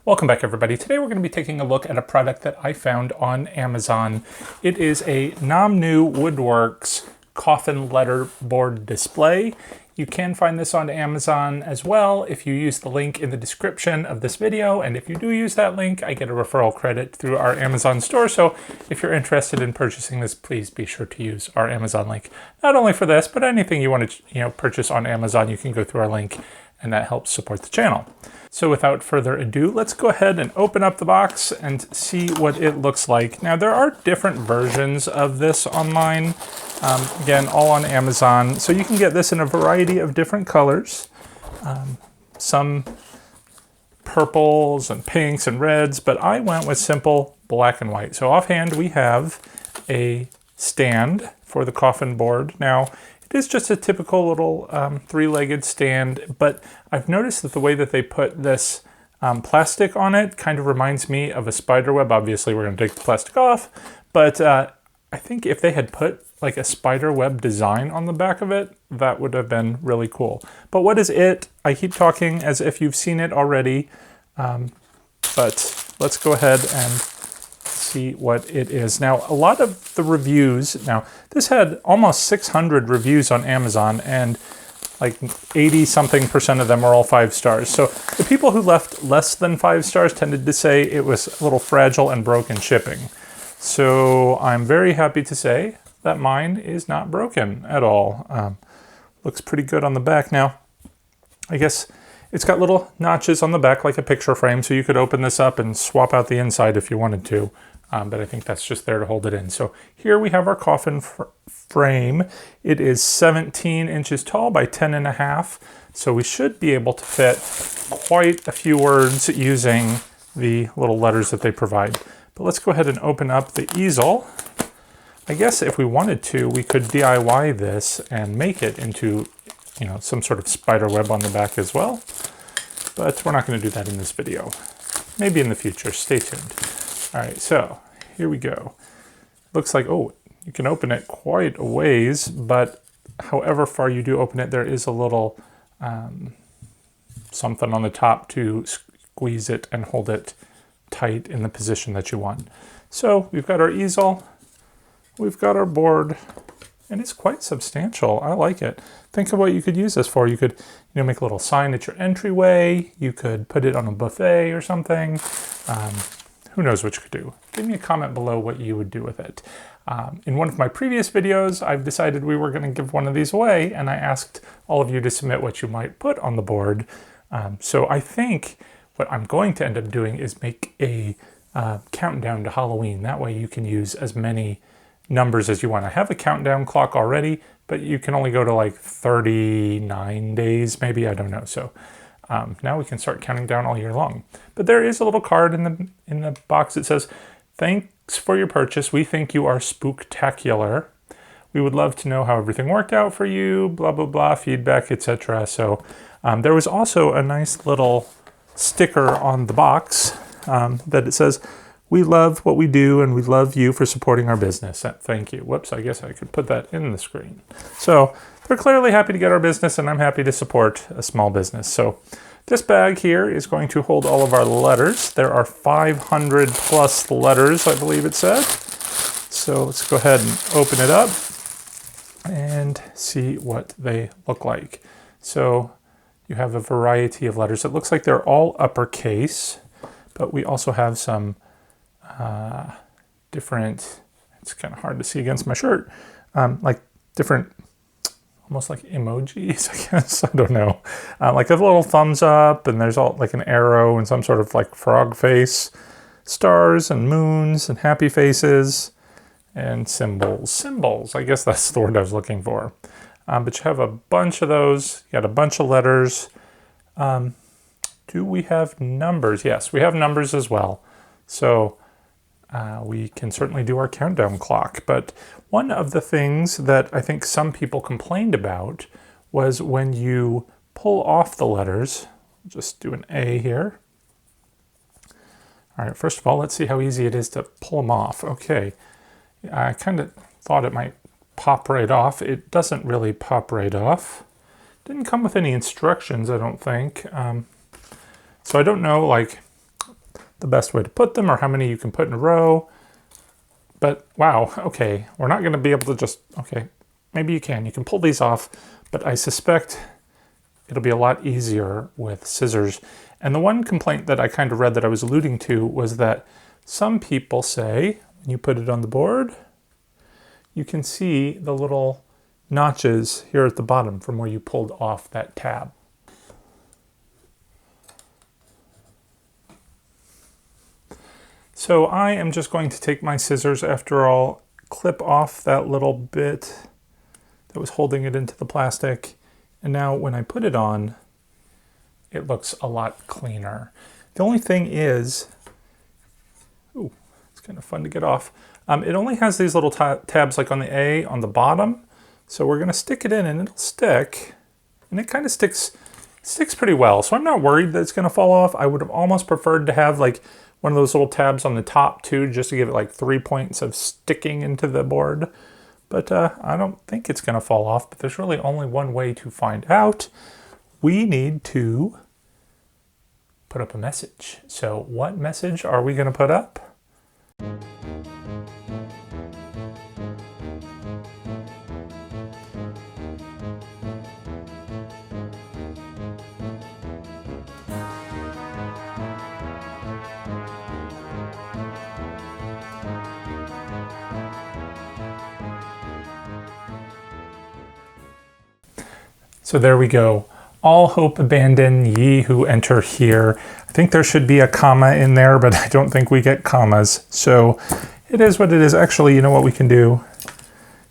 Welcome back, everybody. Today we're going to be taking a look at a product that I found on Amazon. It is a Nomnu Woodworks Coffin letterboard display. You can find this on Amazon as well if you use the link in the description of this video, and if you do use that link, I get a referral credit through our Amazon store. So if you're interested in purchasing this, please be sure to use our Amazon link. Not only for this, but anything you want to purchase on Amazon, you can go through our link, and that helps support the channel. So without further ado, let's go ahead and open up the box and see what it looks like. Now, there are different versions of this online, again, all on Amazon. So you can get this in a variety of different colors, some purples and pinks and reds, but I went with simple black and white. So offhand, we have a stand for the coffin board. Now, it is just a typical little three-legged stand, but I've noticed that the way that they put this plastic on it kind of reminds me of a spider web. Obviously, we're going to take the plastic off, but I think if they had put like a spider web design on the back of it, that would have been really cool. But what is it? I keep talking as if you've seen it already, but let's go ahead and see what it is. Now, a lot of the reviews, now this had almost 600 reviews on Amazon, and like 80-something% of them were all 5 stars. So the people who left less than 5 stars tended to say it was a little fragile and broken shipping. So I'm very happy to say that mine is not broken at all. Looks pretty good on the back. Now, I guess it's got little notches on the back like a picture frame, so you could open this up and swap out the inside if you wanted to. But I think that's just there to hold it in. So here we have our coffin frame. It is 17 inches tall by 10.5. So we should be able to fit quite a few words using the little letters that they provide. But let's go ahead and open up the easel. I guess if we wanted to, we could DIY this and make it into, some sort of spider web on the back as well. But we're not going to do that in this video. Maybe in the future. Stay tuned. All right, so here we go. Looks like, oh, you can open it quite a ways, but however far you do open it, there is a little something on the top to squeeze it and hold it tight in the position that you want. So we've got our easel, we've got our board, and it's quite substantial. I like it. Think of what you could use this for. You could, make a little sign at your entryway. You could put it on a buffet or something. Who knows what you could do. Give me a comment below what you would do with it. In one of my previous videos, I've decided we were going to give one of these away, and I asked all of you to submit what you might put on the board. So I think what I'm going to end up doing is make a countdown to Halloween. That way you can use as many numbers as you want. I have a countdown clock already, but you can only go to like 39 days, maybe, I don't know. So now we can start counting down all year long. But there is a little card in the box that says, "Thanks for your purchase. We think you are spooktacular. We would love to know how everything worked out for you, blah, blah, blah, feedback, etc." So there was also a nice little sticker on the box that it says, "We love what we do and we love you for supporting our business. Thank you." Whoops, I guess I could put that in the screen. So they're clearly happy to get our business, and I'm happy to support a small business. So this bag here is going to hold all of our letters. There are 500 plus letters, I believe it said. So let's go ahead and open it up and see what they look like. So you have a variety of letters. It looks like they're all uppercase, but we also have some different, it's kind of hard to see against my shirt, like different, almost like emojis, I guess, I don't know. Like a little thumbs up, and there's all like an arrow and some sort of like frog face, stars and moons and happy faces, and symbols. Symbols, I guess that's the word I was looking for. But you have a bunch of those, you got a bunch of letters. Do we have numbers? Yes, we have numbers as well. So we can certainly do our countdown clock. But one of the things that I think some people complained about was when you pull off the letters. Just do an A here. All right, first of all, let's see how easy it is to pull them off. Okay, I kind of thought it might pop right off. It doesn't really pop right off. Didn't come with any instructions, I don't think. So I don't know, like, the best way to put them or how many you can put in a row. But wow, okay, we're not gonna be able to just, okay, maybe you can pull these off, but I suspect it'll be a lot easier with scissors. And the one complaint that I kind of read that I was alluding to was that some people say, when you put it on the board, you can see the little notches here at the bottom from where you pulled off that tab. So I am just going to take my scissors after all, clip off that little bit that was holding it into the plastic. And now when I put it on, it looks a lot cleaner. The only thing is, ooh, it's kind of fun to get off. It only has these little tabs like on the A on the bottom. So we're gonna stick it in and it'll stick. And it kind of sticks pretty well. So I'm not worried that it's gonna fall off. I would have almost preferred to have like one of those little tabs on the top too, just to give it like 3 points of sticking into the board. But I don't think it's gonna fall off, but there's really only one way to find out. We need to put up a message. So what message are we gonna put up? So there we go. All hope abandon, ye who enter here. I think there should be a comma in there, but I don't think we get commas. So it is what it is. Actually, you know what we can do?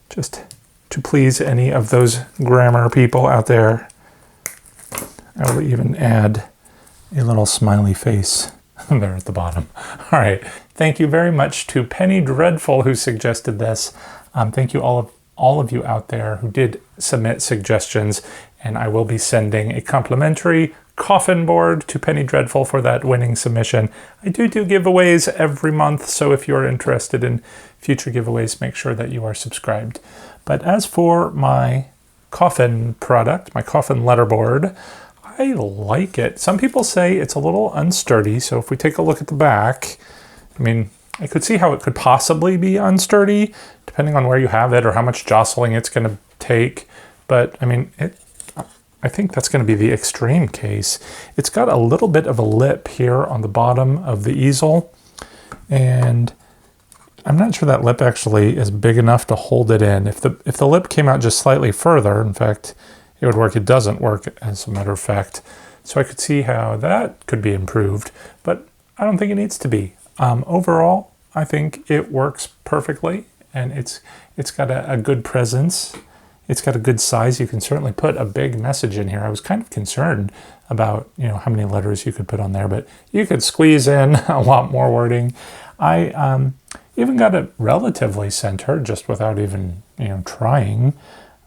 Just to please any of those grammar people out there, I will even add a little smiley face there at the bottom. All right. Thank you very much to Penny Dreadful who suggested this. Thank you all of you out there who did submit suggestions, and I will be sending a complimentary coffin board to Penny Dreadful for that winning submission. I do giveaways every month, so if you're interested in future giveaways, make sure that you are subscribed. But as for my coffin product, my coffin letterboard, I like it. Some people say it's a little unsturdy, so if we take a look at the back, I mean, I could see how it could possibly be unsturdy, depending on where you have it or how much jostling it's going to take. But I mean, I think that's going to be the extreme case. It's got a little bit of a lip here on the bottom of the easel, and I'm not sure that lip actually is big enough to hold it in. If the lip came out just slightly further, in fact, it would work. It doesn't work, as a matter of fact. So I could see how that could be improved, but I don't think it needs to be. Overall, I think it works perfectly, and it's got a good presence. It's got a good size. You can certainly put a big message in here. I was kind of concerned about, you know, how many letters you could put on there, but you could squeeze in a lot more wording. I even got it relatively centered just without even, you know, trying.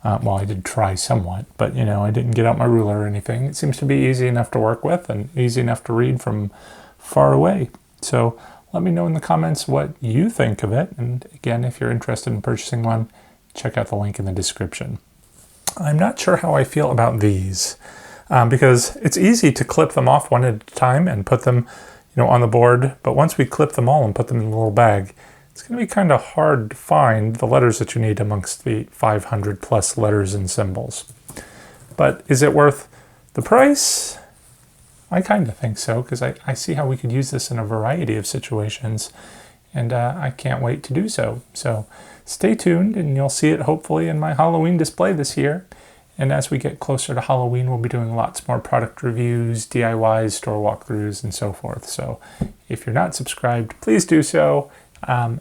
Well, I did try somewhat, but, you know, I didn't get out my ruler or anything. It seems to be easy enough to work with and easy enough to read from far away. So let me know in the comments what you think of it. And again, if you're interested in purchasing one, check out the link in the description. I'm not sure how I feel about these because it's easy to clip them off one at a time and put them, you know, on the board. But once we clip them all and put them in a little bag, it's going to be kind of hard to find the letters that you need amongst the 500 plus letters and symbols. But is it worth the price? I kind of think so, because I see how we could use this in a variety of situations, and I can't wait to do so. So stay tuned, and you'll see it hopefully in my Halloween display this year. And as we get closer to Halloween, we'll be doing lots more product reviews, DIYs, store walkthroughs, and so forth. So if you're not subscribed, please do so. And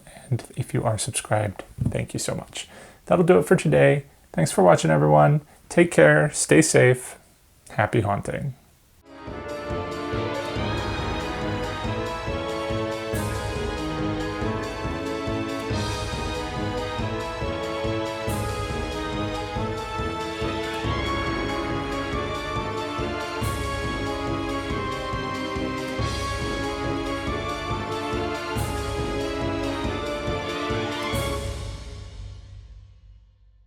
if you are subscribed, thank you so much. That'll do it for today. Thanks for watching, everyone. Take care, stay safe, happy haunting.